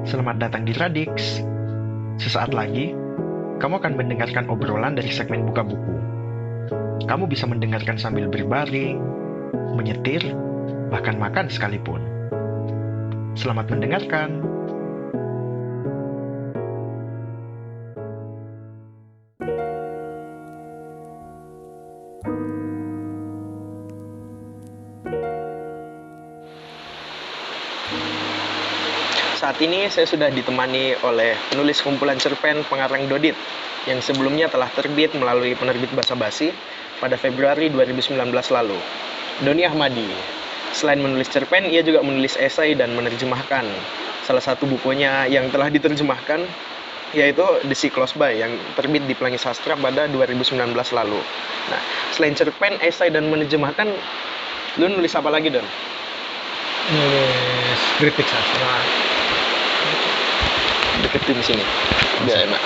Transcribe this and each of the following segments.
Selamat datang di Radix. Sesaat lagi, kamu akan mendengarkan obrolan dari segmen Buka Buku. Kamu bisa mendengarkan sambil berbaring, menyetir, bahkan makan sekalipun. Selamat mendengarkan. Saat ini saya sudah ditemani oleh penulis kumpulan cerpen pengarang Dodit yang sebelumnya telah terbit melalui penerbit Basa Basi pada Februari 2019 lalu. Doni Ahmadi. Selain menulis cerpen, ia juga menulis esai dan menerjemahkan. Salah satu bukunya yang telah diterjemahkan yaitu The Sea Close By yang terbit di Pelangi Sastra pada 2019 lalu. Nah, selain cerpen, esai dan menerjemahkan, lu nulis apa lagi, Don? Nulis kritik sastra. Deketin sini biar enak.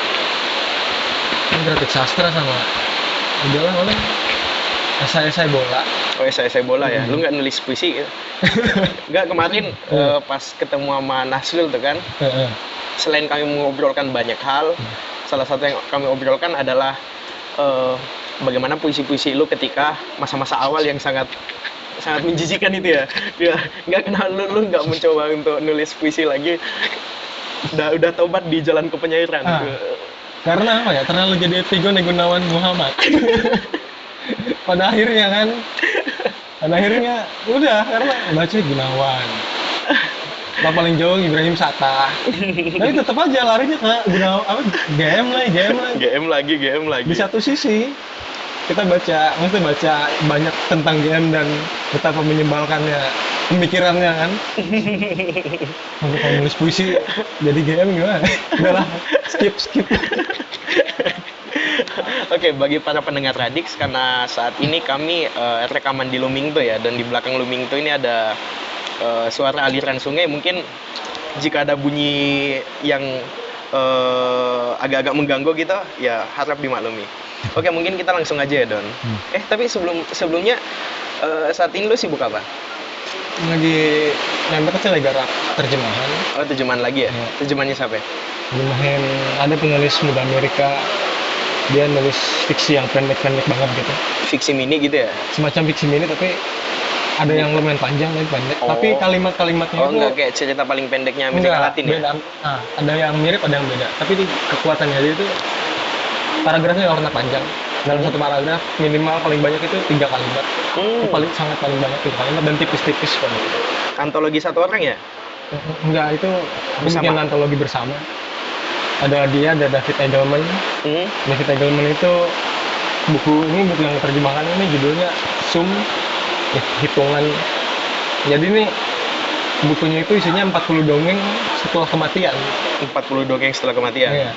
Kan kritik sastra sama udahlah oleh esai bola. Oh, esai bola ya. Lu nggak nulis puisi gitu? Nggak, kemarin pas ketemu sama Nasrul tuh kan, selain kami mengobrolkan banyak hal, salah satu yang kami obrolkan adalah bagaimana puisi-puisi lu ketika masa-masa awal yang sangat menjijikan itu ya. Ya, nggak kenal lu nggak mencoba untuk nulis puisi lagi. Udah tobat di jalan ke penyairan. Karena apa ya? Terlalu jadi Etigo Gunawan Muhammad. Pada akhirnya udah karena baca Gunawan. Yang paling jauh Ibrahim Sattah. Tapi tetap aja larinya ke Gunawan apa? GM lagi. Di satu sisi kita baca banyak tentang GM dan betapa menyebalkannya pemikirannya kan. Kalau nulis puisi jadi GM gimana? Udahlah, skip. Oke, bagi para pendengar Radix, karena saat ini kami rekaman di Lumingto ya, dan di belakang Lumingto ini ada suara aliran sungai. Mungkin jika ada bunyi yang agak-agak mengganggu gitu, ya harap dimaklumi. Oke, mungkin kita langsung aja ya, Don. Tapi sebelumnya saat ini lu sibuk apa? Lagi nembak kecil lagi garap terjemahan. Oh, terjemahan lagi ya? Terjemahannya siapa ya? Terjemahin ada penulis muda Amerika. Dia nulis fiksi yang pendek-pendek banget gitu. Fiksi mini gitu ya? Semacam fiksi mini tapi ada yang lumayan panjang dan pendek. Tapi kalimat-kalimatnya itu enggak kayak cerita paling pendeknya Amerika Latin ya? Ada yang mirip, ada yang beda. Tapi kekuatannya dia itu paragrafnya nggak pernah panjang. Dalam satu paragraf minimal paling banyak itu 3 kalimat. Sangat paling banyak 3 kalimat dan tipis-tipis kan. Antologi satu orang ya? Enggak, itu bikin antologi bersama. Ada dia, ada David Eagleman. David Eagleman itu buku yang terjemahkan ini judulnya Sum, hitungan. Jadi ini bukunya itu isinya 40 dongeng setelah kematian. 40 dongeng setelah kematian? Iya.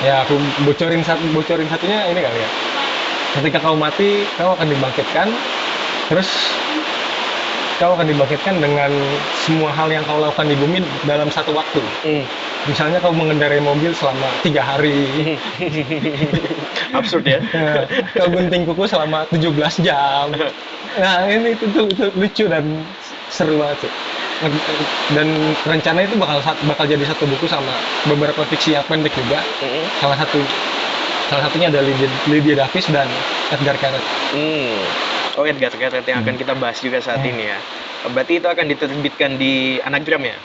Ya, aku bocorin satunya ini kali ya. Ketika kau mati, kau akan dibangkitkan. Terus kau akan dibangkitkan dengan semua hal yang kau lakukan di bumi dalam satu waktu. Misalnya kau mengendarai mobil selama 3 hari. Absurd ya? Kau gunting kuku selama 17 jam. Nah, ini itu lucu dan seru banget sih. Dan rencana itu bakal jadi satu buku sama beberapa fiksi yang pendek juga. Salah satunya ada Lydia Davis dan Edgar Keret. Oh, Edgar Keret yang akan kita bahas juga saat ini ya. Berarti itu akan diterbitkan di Anagram ya?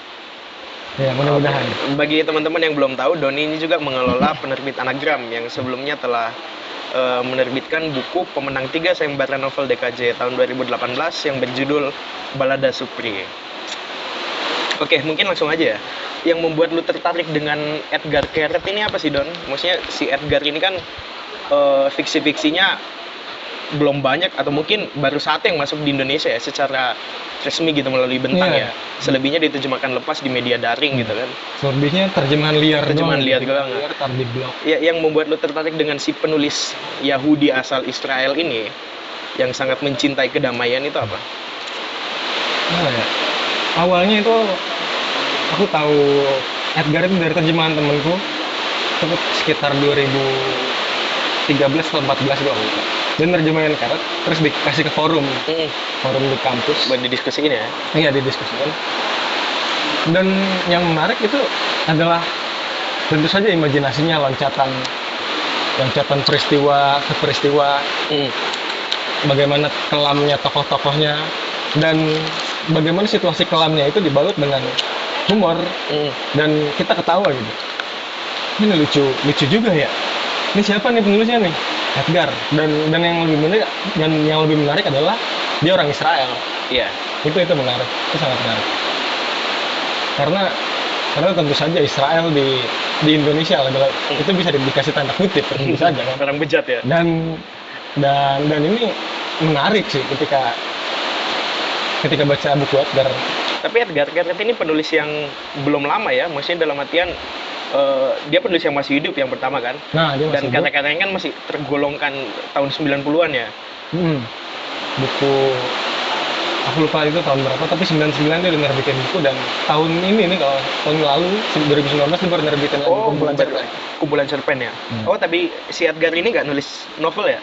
Ya, mudah-mudahan. Bagi teman-teman yang belum tahu, Doni ini juga mengelola penerbit Anagram yang sebelumnya telah menerbitkan buku pemenang 3 sayembara novel DKJ tahun 2018 yang berjudul Balada Supri. Oke, mungkin langsung aja ya. Yang membuat lu tertarik dengan Edgar Keret ini apa sih, Don? Maksudnya si Edgar ini kan fiksi-fiksinya belum banyak atau mungkin baru satu yang masuk di Indonesia ya secara resmi gitu melalui Bentang ya. Selebihnya diterjemahkan lepas di media daring gitu kan. Selebihnya terjemahan liar doang. Di blog. Ya, yang membuat lu tertarik dengan si penulis Yahudi asal Israel ini yang sangat mencintai kedamaian itu apa? Ya? Awalnya itu aku tahu Edgar itu dari terjemahan temenku. Itu sekitar 2013 atau 14 doang gitu. Dan terjemahin Keret terus dikasih ke forum di kampus buat didiskusiin ya? Iya, didiskusikan. Dan yang menarik itu adalah tentu saja imajinasinya, loncatan peristiwa ke peristiwa, bagaimana kelamnya tokoh-tokohnya, dan bagaimana situasi kelamnya itu dibalut dengan humor, dan kita ketawa gitu. Ini lucu juga ya. Ini siapa nih penulisnya nih? Edgar. Dan yang lebih menarik adalah dia orang Israel. Iya. Itu menarik. Itu sangat menarik. Karena tentu saja Israel di Indonesia adalah itu bisa dikasih tanda kutip tentu saja kan. Orang bejat ya. Dan ini menarik sih ketika baca buku Edgar. Tapi Edgar ini penulis yang belum lama ya, maksudnya dalam artian dia penulis yang masih hidup yang pertama kan. Nah, dia masih dan karya-karyanya kan masih tergolongkan tahun 90-an ya. Buku aku lupa itu tahun berapa, tapi 99 dia udah nerbitin buku, dan tahun ini nih, kalau tahun lalu 2019 dia baru nerbitin lagi Kumpulan Cerpen ya. Oh, tapi si Edgar ini nggak nulis novel ya?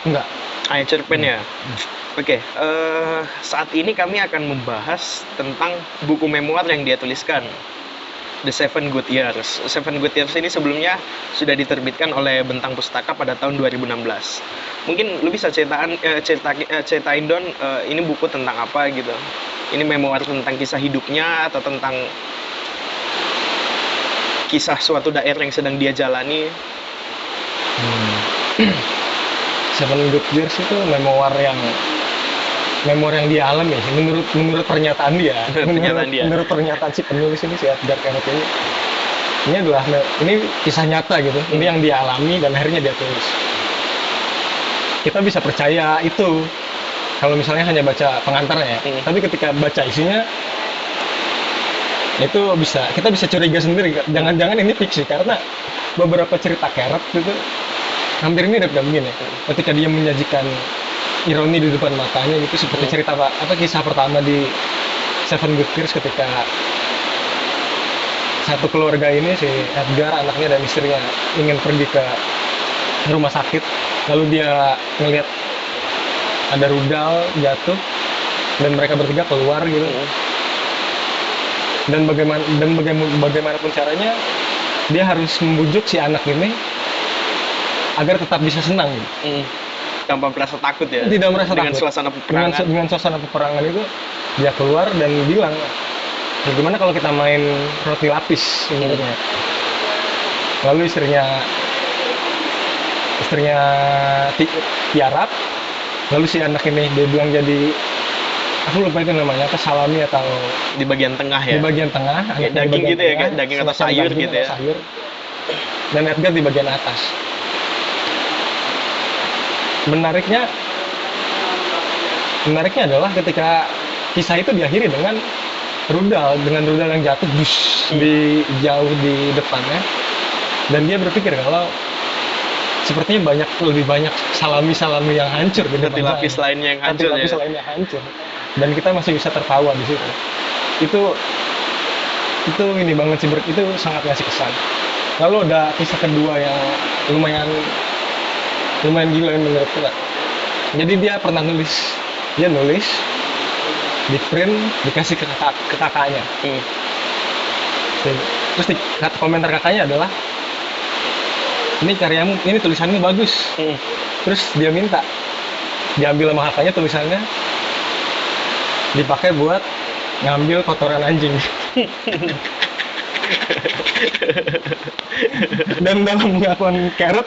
Enggak. Hanya cerpen ya. Oke, saat ini kami akan membahas tentang buku memoir yang dia tuliskan, The Seven Good Years. Seven Good Years ini sebelumnya sudah diterbitkan oleh Bentang Pustaka pada tahun 2016. Mungkin lu bisa ceritain Don, ini buku tentang apa gitu? Ini memoir tentang kisah hidupnya atau tentang kisah suatu daerah yang sedang dia jalani? Seven Good Years itu memoir yang dia alami sih, menurut pernyataan dia. Menurut pernyataan si penulis ini, si Edgar Keret ini adalah kisah nyata gitu. Ini yang dia alami dan akhirnya dia tulis. Kita bisa percaya itu kalau misalnya hanya baca pengantarnya ya. Tapi ketika baca isinya itu kita bisa curiga sendiri, jangan-jangan ini fiksi, karena beberapa cerita Keret itu hampir mirip dan begini. Ketika dia menyajikan ironi di depan matanya gitu, seperti cerita kisah pertama di Seven Good Years, ketika satu keluarga ini, si Edgar, anaknya dan istrinya ingin pergi ke rumah sakit, lalu dia ngelihat ada rudal jatuh dan mereka bertiga keluar gitu. Dan bagaimanapun caranya dia harus membujuk si anak ini agar tetap bisa senang gitu. Tanpa merasa takut ya. Tidak merasa dengan takut. Suasana peperangan. Dengan suasana peperangan itu dia keluar dan bilang, bagaimana kalau kita main roti lapis menurutnya. Lalu istrinya tiarap. Lalu si anak ini dia bilang jadi, aku lupa itu namanya apa, salami atau di bagian tengah ya. Di bagian tengah. Kayak daging gitu ya, kayak daging atau sayur gitu ya. Sayur. Dan Edgar di bagian atas. Menariknya adalah ketika kisah itu diakhiri dengan rudal yang jatuh jauh di depannya, dan dia berpikir kalau sepertinya lebih banyak salami yang hancur di depan, lapis lainnya yang hancur, lainnya hancur, dan kita masih bisa tertawa di situ. Itu ini banget sih, itu sangat ngasih kesan. Lalu ada kisah kedua yang lumayan gila menurut kita. Jadi dia pernah nulis di print, dikasih ke kakaknya. Terus komentar kakaknya adalah, ini karyamu, ini tulisannya bagus. Terus dia minta diambil sama kakaknya tulisannya, dipakai buat ngambil kotoran anjing. Dan dalam pengakuan Keret,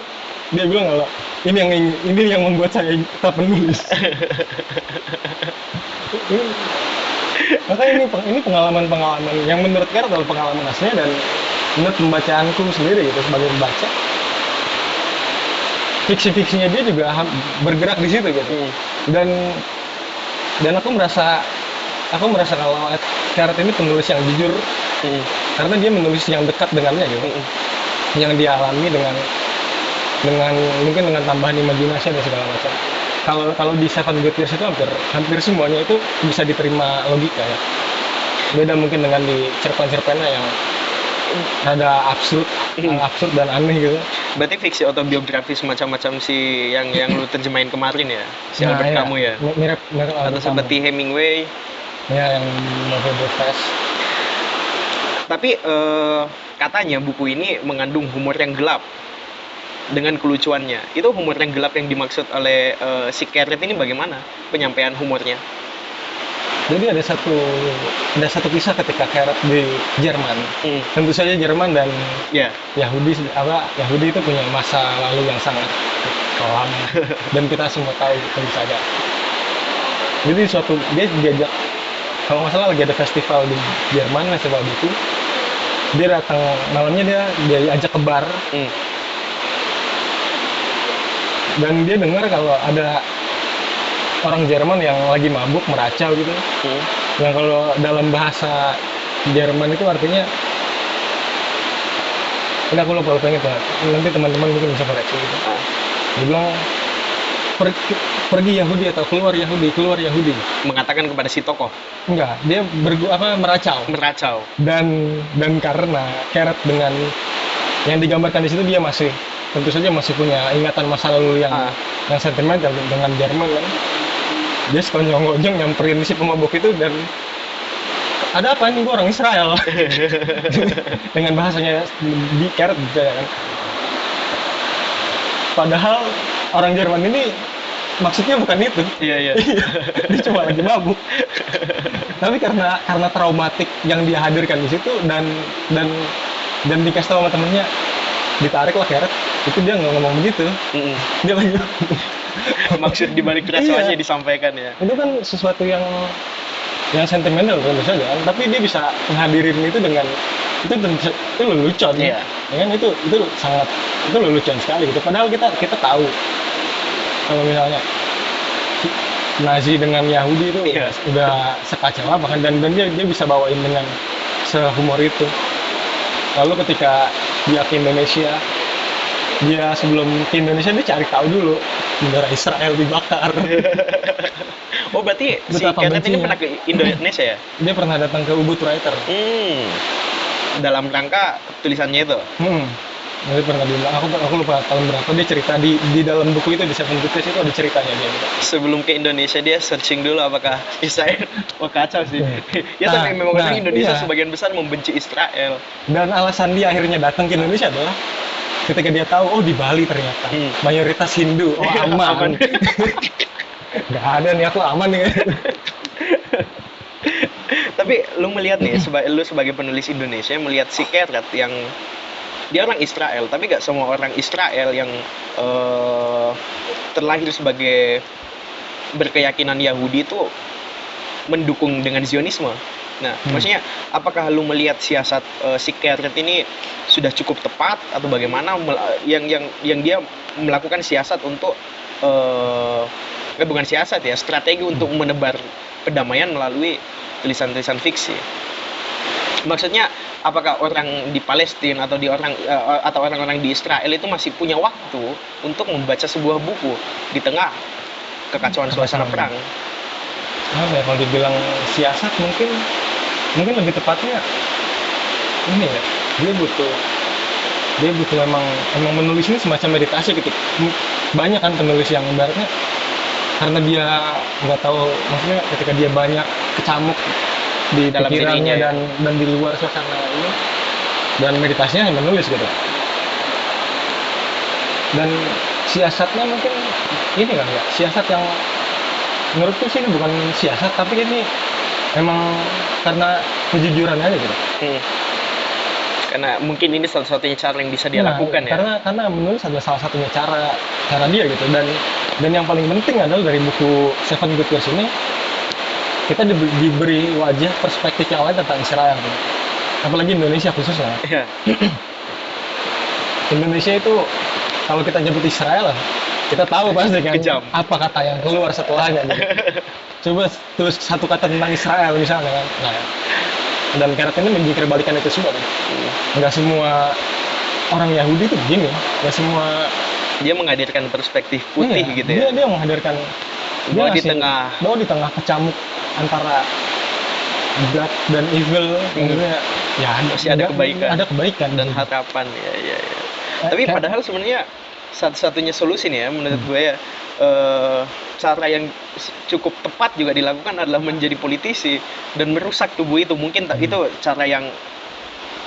dia bilang kalau ini yang membuat saya tetap menulis. Maka ini pengalaman yang menurut Keret adalah pengalaman aslinya, dan menurut pembacaanku sendiri gitu, sebagai pembaca, fiksi-fiksinya dia juga bergerak di situ gitu. Dan aku merasa kalau Keret ini penulis yang jujur, karena dia menulis yang dekat dengannya gitu, yang dia alami dengan mungkin dengan tambahan imajinasi dan segala macam. Kalau di Seven Good Years itu hampir semuanya itu bisa diterima logika ya. Beda mungkin dengan di cerpen-cerpennya yang ada absurd dan aneh gitu. Berarti fiksi autobiografi semacam si yang lu terjemahin kemarin ya, si Albert Camus ya. Mirip atau seperti Hemingway. Ya, yang novel The Fast. Tapi katanya buku ini mengandung humor yang gelap dengan kelucuannya. Itu humor yang gelap yang dimaksud oleh si Carrot ini bagaimana penyampaian humornya? Jadi ada satu kisah ketika Carrot di Jerman. Tentu saja Jerman dan Yahudi itu punya masa lalu yang sangat kelam dan kita semua tahu tentu saja. Jadi dia diajak, kalau nggak salah lagi ada festival di Jerman, festival itu dia datang malamnya, dia diajak ke bar. Dan dia dengar kalau ada orang Jerman yang lagi mabuk, meracau gitu. Yang kalau dalam bahasa Jerman itu artinya, ini aku lupa ingat banget. Nanti teman-teman mungkin bisa koreksi gitu. Dia bilang, pergi Yahudi atau keluar Yahudi. Mengatakan kepada si tokoh. Enggak, dia meracau. Dan karena Carrot dengan yang digambarkan di situ, dia tentu saja masih punya ingatan masa lalu yang sentimental dengan Jerman kan. Dia sekonyong-konyong nyamperin si pemabuk itu dan, ada apa ini, gue orang Israel. Dengan bahasanya di Carrot gitu ya kan. Padahal orang Jerman ini maksudnya bukan itu. Iya. Dia cuma lagi mabuk. Tapi karena traumatik yang dia hadirkan di situ dan dikasih tahu sama temennya, ditarik lah Carrot, itu dia nggak ngomong begitu. Dia lagi maksud dibalik rasuahnya disampaikan ya. Itu kan sesuatu yang sentimental tentu saja kan, tapi dia bisa menghadirin itu dengan itu lelucon. Ya kan, itu lelucon sekali gitu. Padahal kita tahu kalau misalnya Nazi dengan Yahudi itu udah sekacau apa kan, dan dia bisa bawain dengan sehumor itu. Lalu ketika dia ke Indonesia, dia sebelum ke Indonesia dia cari tahu dulu negara Israel dibakar. Oh, berarti si Carrot ini pernah ke Indonesia ya? Dia pernah datang ke Ubud Writer. Dalam rangka tulisannya itu. Jadi pernah bilang, aku lupa tahun berapa, dia cerita di dalam buku itu, di Seven Good Days itu ada ceritanya dia gitu. Sebelum ke Indonesia dia searching dulu apakah Israel. Wah, kacau sih. Tapi memang orang Indonesia sebagian besar membenci Israel. Dan alasan dia akhirnya datang ke Indonesia adalah ketika dia tahu, di Bali ternyata mayoritas Hindu. Aman. Gak ada nih, aku aman nih. Tapi lu melihat nih, lu sebagai penulis Indonesia melihat si Carrot yang dia orang Israel, tapi gak semua orang Israel yang terlahir sebagai berkeyakinan Yahudi itu mendukung dengan Zionisme. Nah, maksudnya apakah lu melihat siasat si Carrot ini sudah cukup tepat atau bagaimana yang dia melakukan siasat untuk bukan siasat ya, strategi untuk menebar kedamaian melalui tulisan-tulisan fiksi. Maksudnya apakah orang di Palestina atau orang-orang di Israel itu masih punya waktu untuk membaca sebuah buku di tengah kekacauan suasana perang? Kalau dibilang siasat mungkin lebih tepatnya ini ya, dia butuh memang menulis ini semacam meditasi gitu. Banyak kan penulis yang ibaratnya karena dia nggak tahu, maksudnya ketika dia banyak kecamuk di dalam pikirannya dan di luar suasana ini, dan meditasinya yang menulis gitu. Dan siasatnya mungkin ini kan ya, siasat yang menurutku sih ini bukan siasat, tapi ini emang karena kejujuran aja gitu. Karena mungkin ini satu-satunya cara yang bisa dia lakukan ya. Karena menulis adalah salah satunya cara dia gitu, dan yang paling penting adalah dari buku Seven Good Years ini kita diberi wajah perspektif yang lain tentang Israel gitu. Apalagi Indonesia khususnya. Indonesia itu kalau kita nyebut Israel, kita tahu pasti kan kejam. Apa kata yang keluar setelahnya gitu. Coba tulis satu kata tentang Israel misalnya kan. Nah, dan Carrot ini menjikir-balikan itu semua kan. Nggak semua orang Yahudi itu begini, nggak semua. Dia menghadirkan perspektif putih gitu ya. Dia menghadirkan bahwa di tengah kecamuk antara God dan evil, ya masih ada kebaikan dan harapan ya. Tapi padahal sebenarnya satu-satunya solusi nih ya menurut gue ya, cara yang cukup tepat juga dilakukan adalah menjadi politisi dan merusak tubuh itu. Mungkin itu cara yang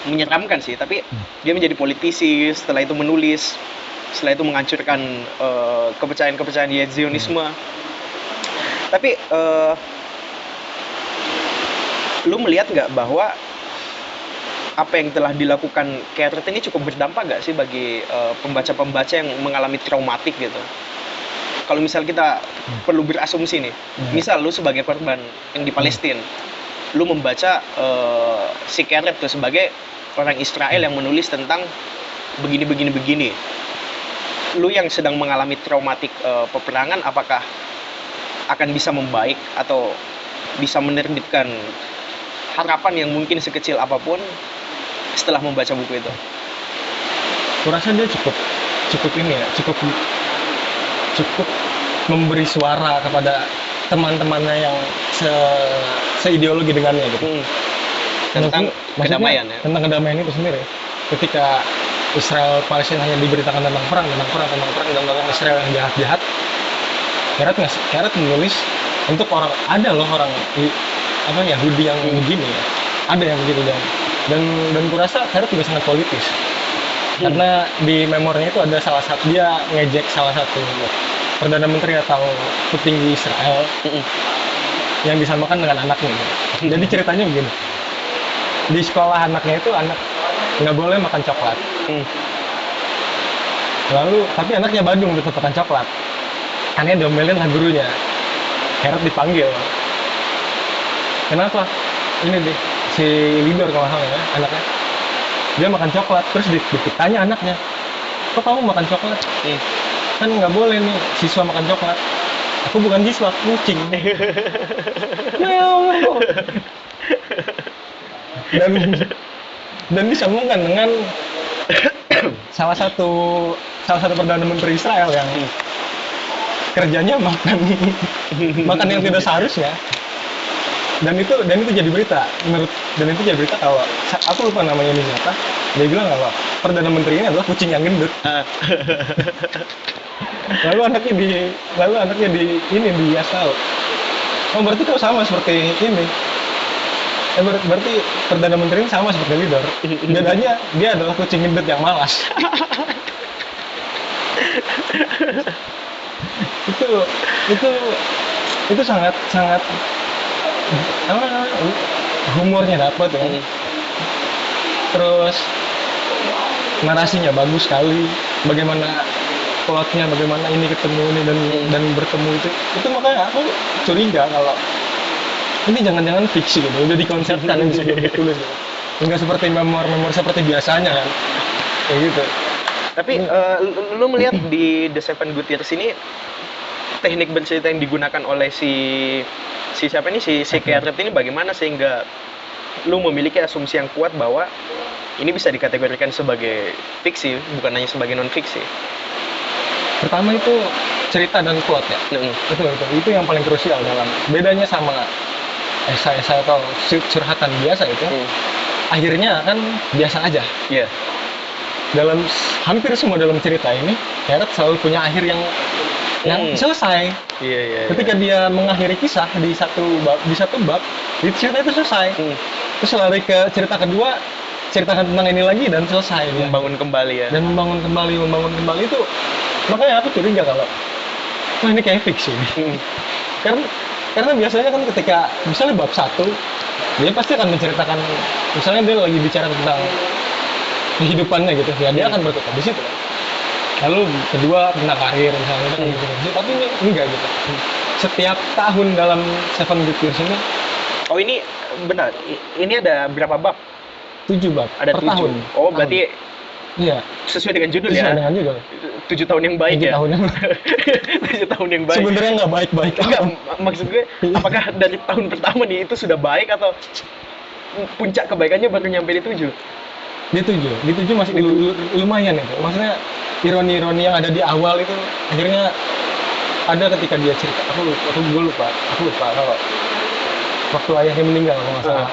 menyeramkan sih, tapi dia menjadi politisi, setelah itu menulis, setelah itu menghancurkan kepercayaan-kepercayaan Zionisme. Tapi lu melihat nggak bahwa apa yang telah dilakukan Keret ini cukup berdampak nggak sih bagi pembaca-pembaca yang mengalami traumatik gitu? Kalau misal kita perlu berasumsi nih, misal lu sebagai korban yang di Palestina, lu membaca si Keret tuh sebagai orang Israel yang menulis tentang begini. Lu yang sedang mengalami traumatik peperangan, apakah akan bisa membaik atau bisa menerbitkan harapan yang mungkin sekecil apapun setelah membaca buku itu? Kurasa dia cukup memberi suara kepada teman-temannya yang seideologi dengannya gitu. Tentang kedamaian ya. Tentang kedamaian itu sendiri. Ketika Israel Palestina hanya diberitakan tentang perang dan tentang Israel yang jahat-jahat, Keret menulis untuk orang Yahudi yang begini ya. Ada yang begitu dan kurasa Keret juga sangat politis. Karena di memorinya itu ada dia ngejek salah satu Perdana Menteri atau petinggi Israel yang disamakan dengan anaknya. Jadi ceritanya begini. Di sekolah anaknya itu nggak boleh makan coklat. Lalu tapi anaknya badung tetap makan coklat. Anaknya diomelin lah gurunya. Keret dipanggil. Kenapa? Ini deh si Lidor kalau salah ya anaknya. Dia makan coklat terus ditanya anaknya, kok kamu makan coklat? Kan nggak boleh nih siswa makan coklat. Aku bukan siswa, kucing. dan disambungkan dengan salah satu Perdana Menteri Israel yang kerjanya makan yang tidak seharusnya. Dan itu jadi berita kalau aku lupa namanya ini siapa. Dia bilang kalau Perdana Menteri ini adalah kucing yang gendut. lalu anaknya di asal. Oh berarti kau sama seperti ini. Berarti Perdana Menteri ini sama seperti Lidor. Bedanya dia adalah kucing gendut yang malas. itu sangat humornya dapat ya. Terus narasinya bagus sekali, bagaimana plotnya, bagaimana ini ketemu ini dan bertemu itu makanya aku curiga kalau ini jangan-jangan fiksi gitu, udah dikonsepkan yang sebelum ditulis gitu. Enggak seperti memor seperti biasanya kan kayak gitu. Tapi lu melihat di The Seven Good Years ini teknik bercerita yang digunakan oleh si Keret ini bagaimana sehingga lu memiliki asumsi yang kuat bahwa ini bisa dikategorikan sebagai fiksi, bukan hanya sebagai non fiksi? Pertama itu cerita dan plot ya. Itu yang paling krusial dalam. Bedanya sama esai atau curhatan biasa itu, akhirnya kan biasa aja. Iya. Hampir semua dalam cerita ini, Keret selalu punya akhir yang selesai. Iya. Ketika dia mengakhiri kisah di satu bab, cerita itu selesai. Terus lari ke cerita kedua, ceritakan tentang ini lagi dan selesai. Membangun kembali ya. Dan membangun kembali itu, makanya aku curiga kalau ini kayak fiksi. Karena biasanya kan ketika misalnya bab 1, dia pasti akan menceritakan, misalnya dia lagi bicara tentang kehidupannya gitu, ya dia akan berkutat di situ. Lalu kedua tentang karir misalnya, tapi ini enggak gitu. Setiap tahun dalam Seven Good Years ini. Oh ini benar, ini ada berapa bab? 7 bab. Ada per 7. tahun. Oh berarti iya. Sesuai dengan judul sesuai dengan judul. 7 tahun yang baik 7 tahun yang 7 tahun yang baik. Sebenarnya nggak baik-baik. Enggak, maksud gue apakah dari tahun pertama nih itu sudah baik atau puncak kebaikannya baru nyampe di 7? Di 7 masih lumayan itu. Maksudnya ironi-ironi yang ada di awal itu akhirnya ada ketika dia cerita. Aku lupa kalau waktu ayahnya meninggal kalau nggak salah.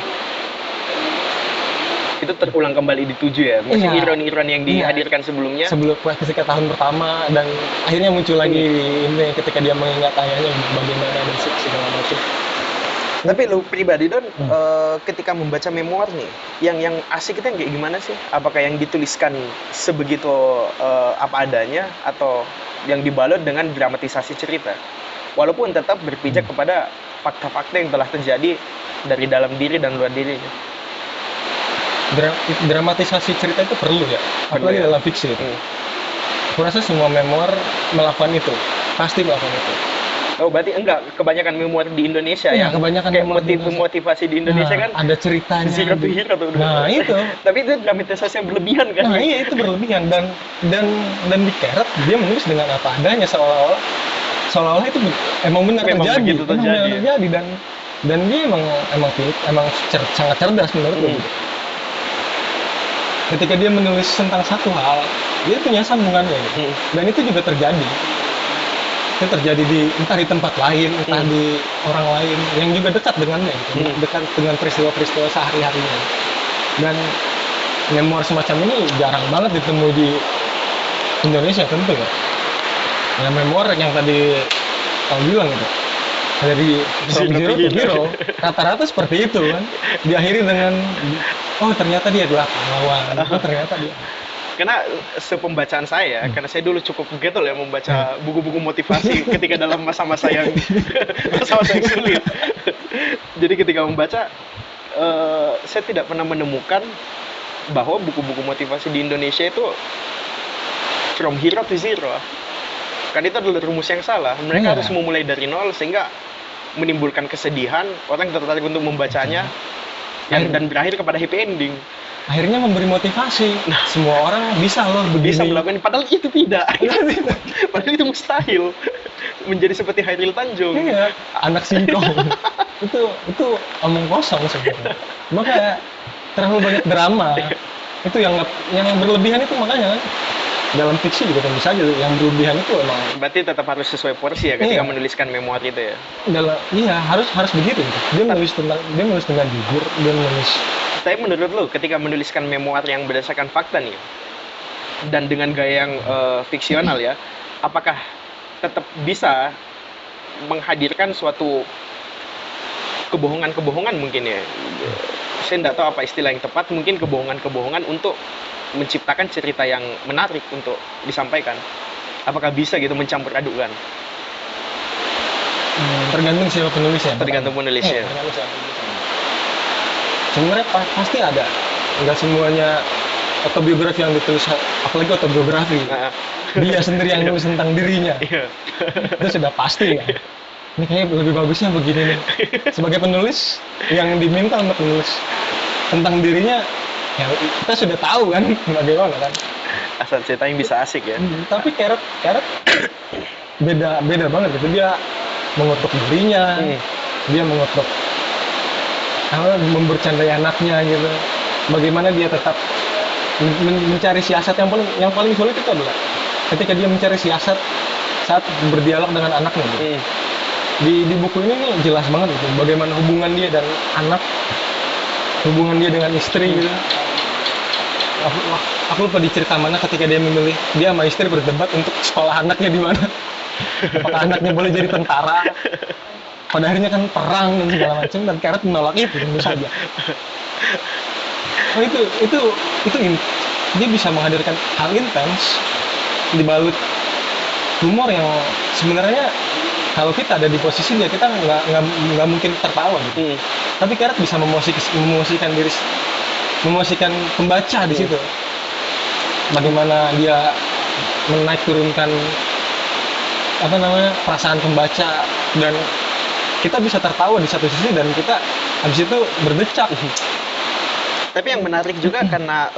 Itu terulang kembali di 7 ya? Masih ironi-ironi yang dihadirkan sebelumnya? Ketika tahun pertama dan akhirnya muncul lagi ini ketika dia mengingat ayahnya bagaimana dan segala macam. Tapi lu pribadi Don, ketika membaca memoir nih, yang asik itu yang kayak gimana sih? Apakah yang dituliskan sebegitu apa adanya, atau yang dibalut dengan dramatisasi cerita? Walaupun tetap berpijak kepada fakta-fakta yang telah terjadi dari dalam diri dan luar dirinya. Dramatisasi cerita itu perlu ya, apalagi dalam fiksi itu. Aku rasa semua memoir melakukan itu, pasti melakukan itu. Oh, berarti enggak, kebanyakan memoir di Indonesia ya, kebanyakan kayak motivasi di Indonesia kan ada ceritanya. Zero to Hero tuh. Nah, itu. Tapi itu dramatisasi yang berlebihan kan? Nah, iya, itu berlebihan, dan di Keret dia menulis dengan apa adanya, seolah-olah itu emang benar terjadi. Dan dia emang sangat cerdas menurutku. Ketika dia menulis tentang satu hal, dia punya sambungannya gitu. Dan itu juga terjadi. Itu terjadi entah di tempat lain, entah di orang lain yang juga dekat dengannya gitu. Dekat dengan peristiwa-peristiwa sehari-harinya. Dan memoir semacam ini jarang banget ditemui di Indonesia tentu ya. Ya memoir yang tadi kau bilang gitu, dari Zero to Hero, rata-rata seperti itu kan. Diakhiri dengan, oh ternyata dia adalah pahlawan, oh ternyata dia. Karena sepembacaan saya, karena saya dulu cukup getol ya membaca buku-buku motivasi ketika dalam masa-masa yang sulit. Jadi ketika membaca, saya tidak pernah menemukan bahwa buku-buku motivasi di Indonesia itu from hero to zero. Kan itu adalah rumus yang salah. Mereka harus memulai dari nol sehingga menimbulkan kesedihan, orang tertarik untuk membacanya, dan berakhir kepada happy ending. Akhirnya memberi motivasi. Nah, semua orang bisa loh begini. Bisa melakukan, padahal itu tidak. Padahal itu mustahil. Menjadi seperti Hairil Tanjung. Iya, anak singkong. itu omong kosong sebenarnya. Maka terlalu banyak drama. Itu yang berlebihan itu, makanya dalam fiksi juga tentu saja yang berlebihan itu emang. Berarti tetap harus sesuai porsi ya ketika menuliskan memoir itu ya. Harus begitu. Dia menulis dengan jujur, dia menulis. Tapi menurut lo, ketika menuliskan memoir yang berdasarkan fakta nih, dan dengan gaya yang fiksional ya, apakah tetap bisa menghadirkan suatu kebohongan-kebohongan mungkin ya? Saya tidak tahu apa istilah yang tepat, mungkin kebohongan-kebohongan untuk menciptakan cerita yang menarik untuk disampaikan. Apakah bisa gitu mencampur adukan? Tergantung siapa penulisnya. Tergantung penulisnya. Sebenarnya pasti ada. Enggak semuanya autobiografi yang ditulis, apalagi autobiografi. Dia sendiri yang nulis tentang dirinya. Itu sudah pasti ya. Ini kayaknya lebih bagusnya begini nih. Sebagai penulis yang diminta untuk menulis tentang dirinya, ya kita sudah tahu kan bagaimana kan. Asal cerita yang bisa asik ya. Tapi Keret beda banget gitu. Dia mengutuk dirinya, dia mengutuk membercandai anaknya gitu. Bagaimana dia tetap mencari siasat. Yang paling sulit itu adalah ketika dia mencari siasat saat berdialog dengan anaknya gitu. Di buku ini nih jelas banget gitu bagaimana hubungan dia dan anak, hubungan dia dengan istri gitu. Aku lupa di cerita mana ketika dia memilih, dia sama istri berdebat untuk sekolah anaknya di mana. Apakah anaknya boleh jadi tentara? Pada akhirnya kan perang dan segala macam, dan Keret menolak itu tentu saja. Oh itu dia bisa menghadirkan hal intens dibalut humor yang sebenarnya kalau kita ada di posisi dia, kita nggak mungkin tertawa gitu. Tapi Keret bisa memosisikan pembaca di situ. Bagaimana dia menaik turunkan perasaan pembaca, dan kita bisa tertawa di satu sisi dan kita habis itu berdecak. Tapi yang menarik juga karena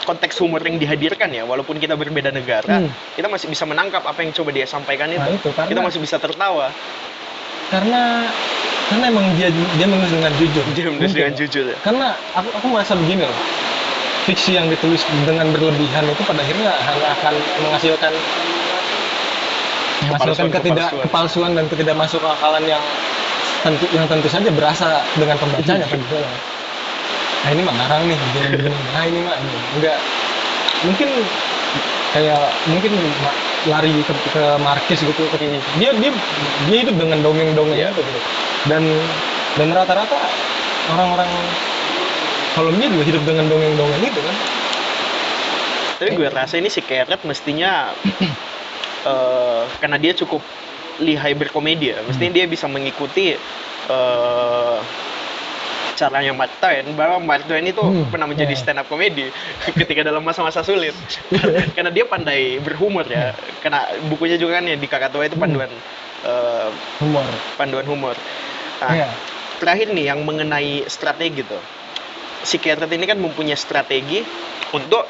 konteks humor yang dihadirkan ya, walaupun kita berbeda negara, kita masih bisa menangkap apa yang coba dia sampaikan itu. Kita masih bisa tertawa. Karena emang dia menulis dengan jujur. Dia menulis dengan jujur ya. Karena aku merasa begini loh. Fiksi yang ditulis dengan berlebihan itu pada akhirnya hanya akan menghasilkan kepalsuan dan tidak masuk akalan yang tentu saja berasa dengan pembacanya tentu. Nah ini mah ngarang nih, begini. Nah ini mah enggak. Mungkin lari ke Marquez gitu. Dia hidup dengan dongeng-dongeng itu gitu. Dan rata-rata orang-orang Kolombia juga hidup dengan dongeng-dongeng itu kan. Tapi gue rasa ini si Keret mestinya karena dia cukup lihai berkomedi ya, mestinya dia bisa mengikuti caranya Mark Twain, bahwa Mark Twain itu pernah menjadi stand up komedi ketika dalam masa-masa sulit. Karena dia pandai berhumor ya, karena bukunya juga kan ya di Krakatau itu panduan humor. Nah, terakhir nih yang mengenai strategi tuh, si Keret ini kan mempunyai strategi untuk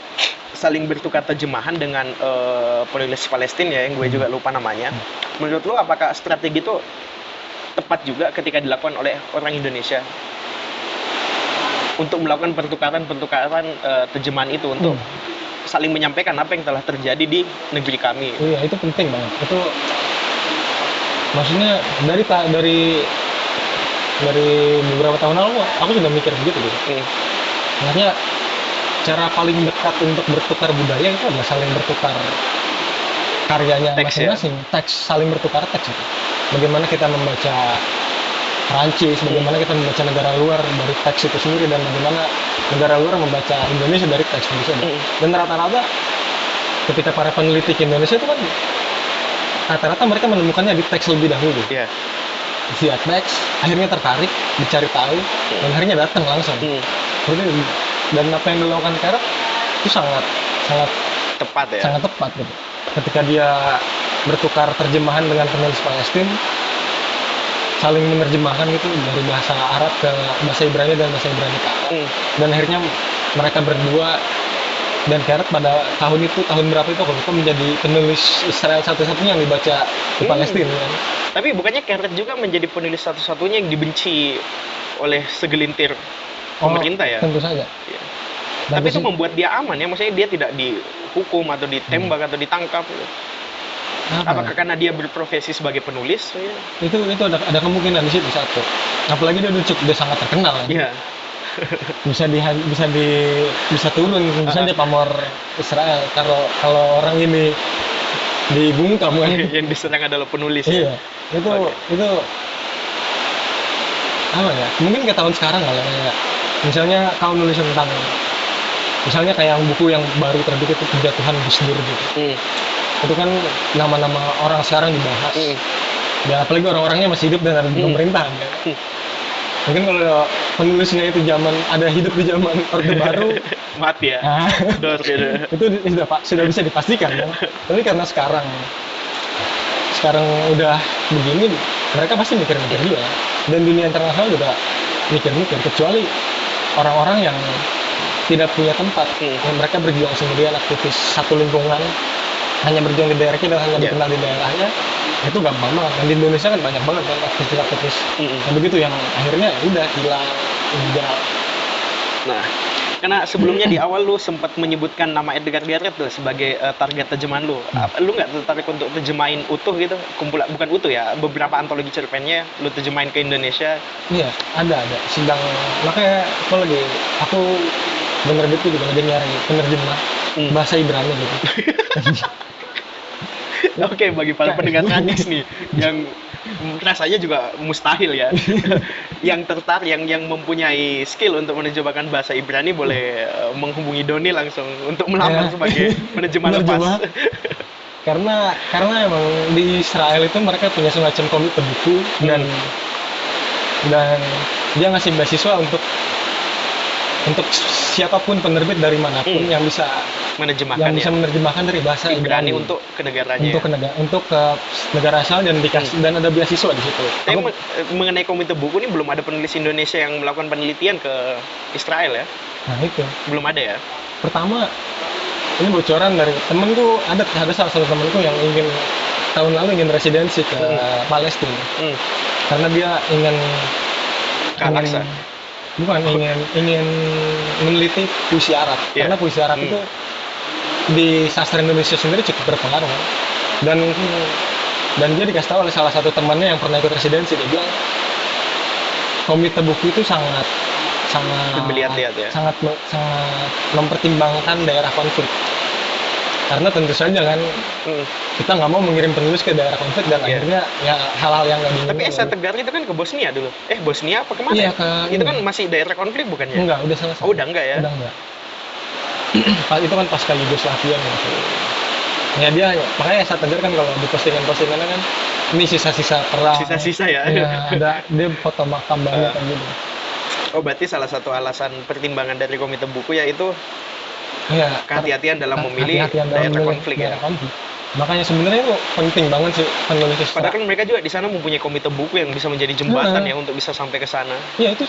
saling bertukar terjemahan dengan penulis Palestina ya, yang gue juga lupa namanya. Menurut lo apakah strategi itu tepat juga ketika dilakukan oleh orang Indonesia untuk melakukan pertukaran terjemahan itu untuk saling menyampaikan apa yang telah terjadi di negeri kami? Iya, itu penting banget. Itu maksudnya dari beberapa tahun lalu aku sudah mikir begitu gitu. Makanya cara paling dekat untuk bertukar budaya itu adalah saling bertukar karyanya masing-masing, teks, saling bertukar teks itu. Bagaimana kita membaca Perancis, bagaimana kita membaca negara luar dari teks itu sendiri, dan bagaimana negara luar membaca Indonesia dari teks Indonesia. Dan rata-rata ketika para peneliti Indonesia itu kan rata-rata mereka menemukannya di teks lebih dahulu. Via teks, akhirnya tertarik, dicari tahu, dan akhirnya datang langsung. Dan apa yang dilakukan Keret itu sangat tepat ya. Sangat tepat gitu. Ketika dia bertukar terjemahan dengan penulis Palestina, saling menerjemahkan gitu dari bahasa Arab ke bahasa Ibrani dan bahasa Ibrani ke Arab. Dan akhirnya mereka berdua dan Keret pada tahun berapa itu kalau menjadi penulis Israel satu-satunya yang dibaca di Palestina kan. Tapi bukannya Keret juga menjadi penulis satu-satunya yang dibenci oleh segelintir pemerintah ya? Tentu saja. Ya. Tapi itu membuat dia aman ya, maksudnya dia tidak dihukum atau ditembak atau ditangkap. Apakah karena dia berprofesi sebagai penulis? Ya? Itu ada kemungkinan di situ satu. Apalagi dia udah sangat terkenal kan. Iya. bisa turun, bisa dia pamor Israel kalau orang ini dibungkam kan. Yang diserang adalah penulis. Iya. Ya? Itu apa ya? Mungkin kayak tahun sekarang kalau kayak misalnya kau nulis tentang misalnya kayak buku yang baru terbit itu Kejatuhan Gus Dur gitu. Itu kan nama-nama orang sekarang dibahas. Dan apalagi orang-orangnya masih hidup dan ada di pemerintahan kan. Mungkin kalau penulisnya itu hidup di zaman Orde Baru mati ya. Itu sudah bisa dipastikan kan. Tapi karena sekarang udah begini, mereka pasti mikir-mikir juga. Dan dunia internasional juga mikir-mikir, kecuali orang-orang yang tidak punya tempat. Yang mereka berjuang sendirian, aktivis satu lingkungan, hanya berjuang di daerahnya dan hanya dikenal di daerahnya, itu gampang banget. Dan di Indonesia kan banyak banget kan aktivis-aktivis yang begitu, yang akhirnya udah hilang, meninggal. Nah, karena sebelumnya di awal lu sempat menyebutkan nama Edgar Garret tuh sebagai target terjemahan lu. Lu nggak tertarik untuk terjemahin utuh gitu? Bukan utuh ya, beberapa antologi cerpennya lu terjemahin ke Indonesia? Iya, ada. Makanya aku bener gitu juga lagi nyari penerjemah bahasa Ibrani gitu. Oke, bagi para pendengar Radix nih yang rasanya juga mustahil ya, yang tertarik, yang mempunyai skill untuk menerjemahkan bahasa Ibrani boleh menghubungi Doni langsung untuk melamar sebagai penerjemah lepas. Karena emang di Israel itu mereka punya semacam komite buku dan dia ngasih beasiswa untuk siapapun penerbit dari manapun yang bisa menerjemahkan dari bahasa Ibrani untuk ke negaranya. Untuk ke negara asal dan dan ada beasiswa di situ. Mengenai komite buku ini belum ada penulis Indonesia yang melakukan penelitian ke Israel ya? Nah itu. Belum ada ya? Pertama, ini bocoran dari temenku, ada salah satu temenku yang tahun lalu ingin residensi ke Palestina. Karena dia ingin meneliti puisi Arab. Karena puisi Arab itu di sastra Indonesia sendiri cukup berpengaruh. Dan dia dikasih tahu oleh salah satu temannya yang pernah ikut residensi, dia bilang komite buku itu sangat mempertimbangkan daerah konflik. Karena tentu saja kan kita nggak mau mengirim penulis ke daerah konflik dan akhirnya ya hal-hal yang nggak diinginkan. Tapi Esa Tegar itu kan ke Bosnia dulu. Bosnia apa kemana? Iya, itu kan masih daerah konflik bukannya? Enggak, udah selesai. Oh, udah enggak ya? Udah enggak. Itu kan pasca Yugoslavia nih. Ya dia, makanya Esa Tegar kan kalau di postingan-postingannya kan ini sisa-sisa perang. Sisa-sisa ya? Ada dia foto makam banyak kan gitu. Oh, berarti salah satu alasan pertimbangan dari Komite Buku yaitu kehati-hatian dalam memilih daerah konflik ya. Makanya sebenarnya itu penting banget sih penulis sastra. Padahal kan mereka juga di sana mempunyye komite buku yang bisa menjadi jembatan ya untuk bisa sampai ke sana. Iya, itu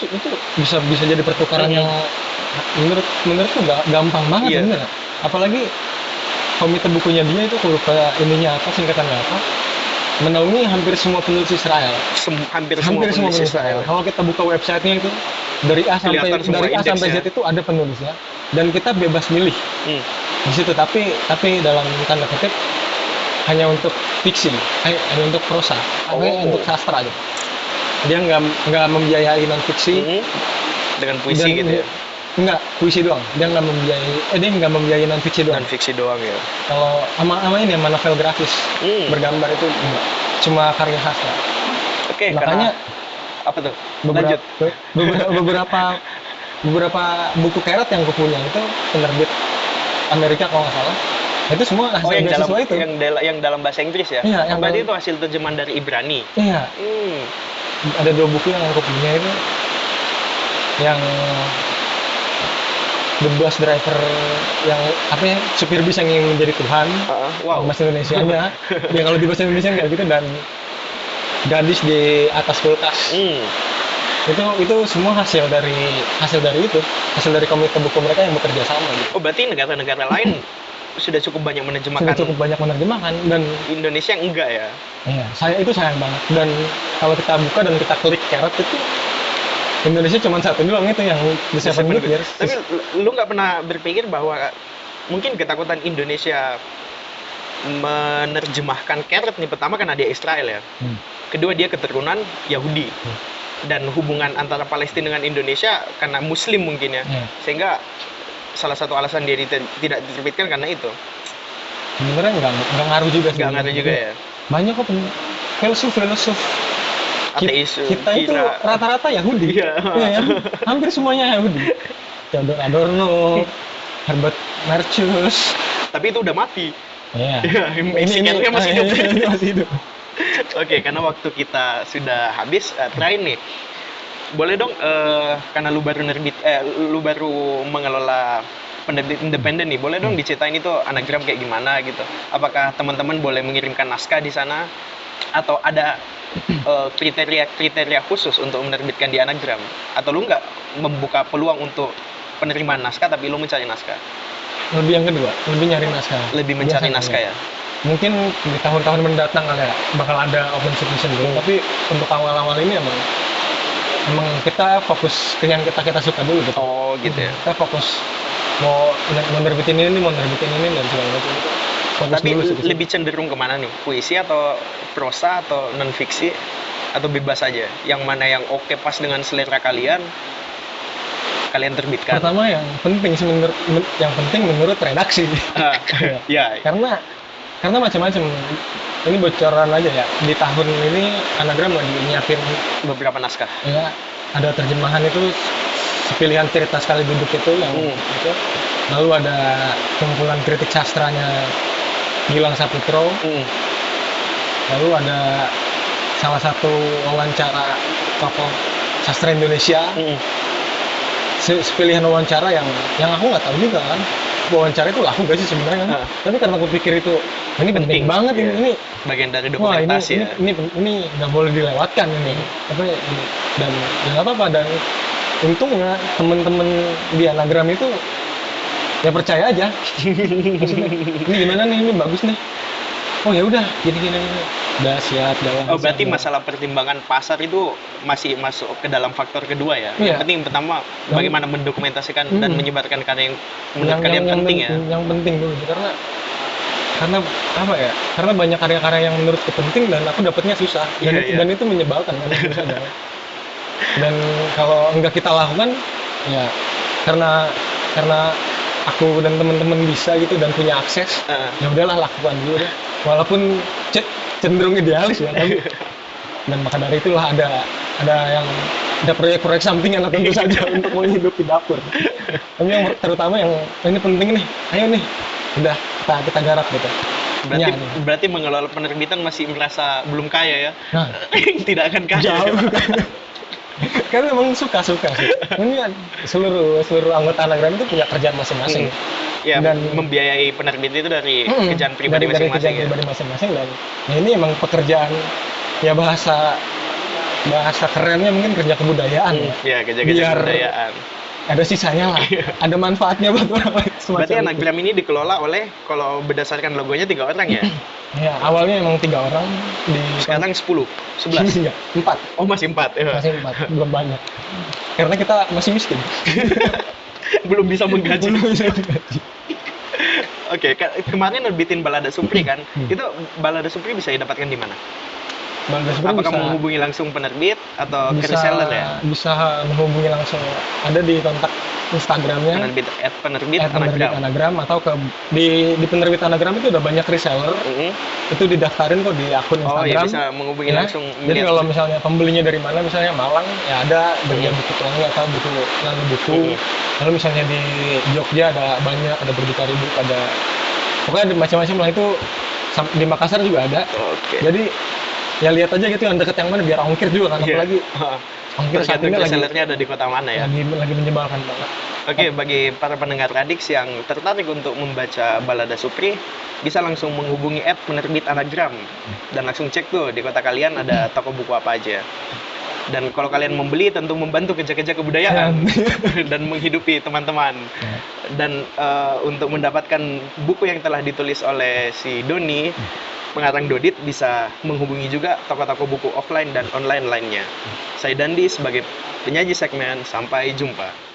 bisa jadi pertukaran yang menurutku gampang banget bener. Apalagi komite bukunya dia itu aku lupa ininya apa, singkatannya apa. Menaungi hampir semua penulis Israel. Hampir semua penulis Israel. Kalau kita buka websitenya itu dari A sampai Z itu ada penulisnya dan kita bebas milih di situ. Tapi dalam tanda kutip hanya untuk fiksi, hanya untuk prosa, hanya untuk sastra gitu. Dia nggak membiayai non fiksi dengan puisi gitu ya. Enggak, puisi doang. Dia nggak membiayai non fiksi doang. Non fiksi doang ya. Kalau sama ini sama novel grafis bergambar itu enggak. Cuma karya sastra. Oke, makanya apa tuh? beberapa buku Keret yang gue punya itu penerbit Amerika kalau nggak salah. Itu semua hasil beasiswa itu. Yang dalam bahasa Inggris ya? Iya. Berarti itu hasil terjemahan dari Ibrani? Iya. Ada 2 buku yang aku punya itu. Yang The Bus Driver, yang apa ya, supir bis yang ingin menjadi Tuhan. Bahasa Indonesianya. Ya kalau di bahasa Indonesia nggak gitu, dan Gadis di Atas Kulkas. Itu semua hasil dari komite buku mereka yang bekerja sama gitu. Oh, berarti negara-negara lain sudah cukup banyak menerjemahkan dan Indonesia enggak ya? Iya, sayang banget. Dan kalau kita buka dan kita klik Keret itu Indonesia cuma satu doang itu yang The Seven Good Years. Tapi lu nggak pernah berpikir bahwa mungkin ketakutan Indonesia menerjemahkan Keret nih, pertama karena dia Israel ya, kedua dia keturunan Yahudi, dan hubungan antara Palestina dengan Indonesia karena Muslim mungkin ya, sehingga salah satu alasan dia tidak diterbitkan karena itu. Sebenarnya nggak ngaruh juga sih. Nggak ngaruh juga ya. Banyak kok filsuf. Ateis. Kita itu rata-rata Yahudi. Iya. Ya, hampir semuanya Yahudi. Theodor Adorno, Herbert Marcuse. Tapi itu udah mati. Iya. Ini masih hidup. Masih hidup. Oke, karena waktu kita sudah habis, terakhir nih. Boleh dong, karena lu baru mengelola penerbit independen nih, boleh dong diceritain itu anagram kayak gimana gitu. Apakah teman-teman boleh mengirimkan naskah di sana, atau ada kriteria khusus untuk menerbitkan di anagram, atau lu nggak membuka peluang untuk penerimaan naskah tapi lu mencari naskah? Lebih yang kedua, lebih nyari naskah. Lebih mencari naskah ya. Mungkin di tahun-tahun mendatang kali ya bakal ada open submission dulu, tapi untuk awal-awal ini emang kita fokus ke yang kita suka dulu gitu. Oh gitu ya. Kita fokus mau menerbitin ini dan segala macam itu. Tapi lebih cenderung kemana nih? Puisi atau prosa atau non fiksi atau bebas aja? Yang mana yang oke pas dengan selera kalian terbitkan? Pertama yang penting menurut redaksi. Ya. Karena macam-macam. Ini bocoran aja ya. Di tahun ini anagram lagi nyiapin beberapa naskah. Ya, ada terjemahan itu sepilihan cerita sekali duduk itu yang itu. Lalu ada kumpulan kritik sastranya Gilang Saputro. Lalu ada salah satu wawancara tokoh sastra Indonesia. Sepilihan wawancara yang aku nggak tahu juga kan. Wawancara itu laku gak sih sebenarnya kan? Tapi karena aku pikir itu ini penting banget ya. Ini bagian dari dokumentasi ya. Ini nggak boleh dilewatkan ini. Dan nggak apa-apa, dan untungnya teman-teman di anagram itu ya percaya aja. Maksudnya, ini gimana nih, ini bagus nih. Oh ya udah, gini. Udah siap dalam. Oh, berarti masalah pertimbangan pasar itu masih masuk ke dalam faktor kedua ya. Iya. Yang penting pertama bagaimana mendokumentasikan dan menyebarkan karya yang menurut kalian penting ya. Yang penting dulu, karena apa ya? Karena banyak karya-karya yang menurutku penting dan aku dapatnya susah. Dan itu menyebalkan kan, susah banget. Dan kalau enggak kita lakukan ya karena aku dan teman-teman bisa gitu dan punya akses, ya udahlah lakukan dulu deh. walaupun cenderung idealis ya, tapi dan maka dari itulah ada proyek-proyek sampingan lah tentu saja untuk menghidupi dapur. Tapi yang terutama yang ini penting nih, ayo nih, udah kita garap gitu. Berarti mengelola penerbitan masih merasa belum kaya ya? Nah, tidak akan kaya. Jauh. Karena memang suka sih. Ini seluruh anggota Anagram itu punya kerjaan masing-masing. Ya, dan membiayai penerbit itu dari kerjaan pribadi masing-masing. Dan ya ini emang pekerjaan, ya bahasa kerennya mungkin kerja kebudayaan. Ya, kerja kebudayaan. Ada sisanya lah, ada manfaatnya buat orang lain. Berarti Anagram ini dikelola oleh, kalau berdasarkan logonya 3 orang ya? Ya, awalnya emang 3 orang. Sekarang 10, 11? 4. Oh, masih 4 ya? Masih 4, belum banyak. Karena kita masih miskin. Belum bisa menggaji. Oke, kemarin nerbitin Balada Supri kan? Itu Balada Supri bisa didapatkan di mana? Apakah menghubungi langsung penerbit atau ke reseller ya? Bisa menghubungi langsung, ada di kontak Instagramnya penerbit Anagram, atau di penerbit Anagram itu udah banyak reseller. Itu didaftarin kok di akun Instagram. Oh iya, bisa menghubungi langsung. Jadi kalau misalnya pembelinya dari mana, misalnya Malang ya ada bagian buku pelangi atau buku. Lalu misalnya di Jogja ada banyak, ada berdikari-buku, ada pokoknya macam-macam lah. Itu di Makassar juga ada. Jadi ya lihat aja gitu yang deket yang mana, biar ongkir juga kan. Apalagi ongkir saat ini sellernya ada di kota mana ya, lagi menyebalkan banget. Oke, bagi para pendengar Radix yang tertarik untuk membaca Balada Supri, bisa langsung menghubungi @penerbit Anagram dan langsung cek tuh di kota kalian ada toko buku apa aja. Dan kalau kalian membeli, tentu membantu kerja-kerja kebudayaan dan menghidupi teman-teman. Dan untuk mendapatkan buku yang telah ditulis oleh si Doni, pengarang Dodit, bisa menghubungi juga toko-toko buku offline dan online lainnya. Saya Dandi sebagai penyaji segmen, sampai jumpa.